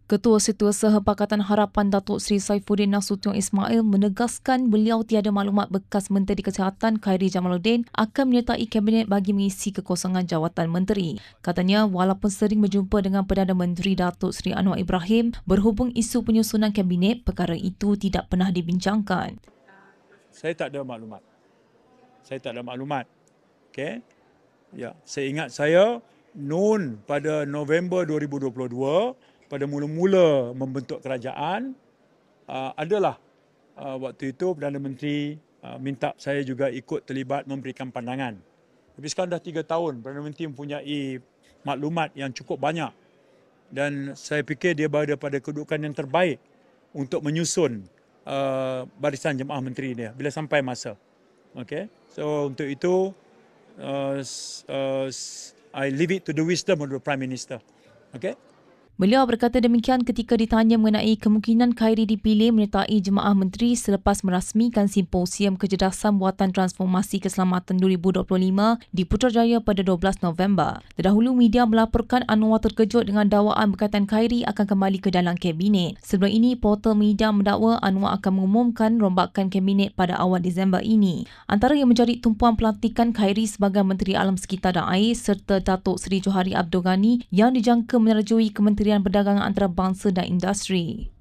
Ketua Setiausaha Pakatan Harapan Datuk Seri Saifuddin Nasution Ismail menegaskan beliau tiada maklumat bekas Menteri Kesihatan Khairy Jamaluddin akan menyertai Kabinet bagi mengisi kekosongan jawatan menteri. Katanya, walaupun sering berjumpa dengan Perdana Menteri Datuk Seri Anwar Ibrahim berhubung isu penyusunan Kabinet, perkara itu tidak pernah dibincangkan. Saya tak ada maklumat. Okey. Ya, saya ingat saya NUN pada November 2022 pada mula-mula membentuk kerajaan adalah waktu itu Perdana Menteri minta saya juga ikut terlibat memberikan pandangan. Tapi sekarang dah 3 tahun Perdana Menteri mempunyai maklumat yang cukup banyak dan saya fikir dia berada pada kedudukan yang terbaik untuk menyusun barisan jemaah menteri dia bila sampai masa. Okay? So untuk itu I leave it to the wisdom of the Prime Minister. Okay? Beliau berkata demikian ketika ditanya mengenai kemungkinan Khairy dipilih menyertai jemaah menteri selepas merasmikan Simposium Kecerdasan Buatan Transformasi Keselamatan 2025 di Putrajaya pada 12 November. Terdahulu, media melaporkan Anwar terkejut dengan dakwaan berkaitan Khairy akan kembali ke dalam Kabinet. Sebelum ini, portal media mendakwa Anwar akan mengumumkan rombakan Kabinet pada awal Disember ini. Antara yang menjadi tumpuan pelantikan Khairy sebagai Menteri Alam Sekitar dan Air serta Datuk Seri Johari Abdul Ghani yang dijangka menyerjui Kementerian Perdagangan Antarabangsa dan Industri.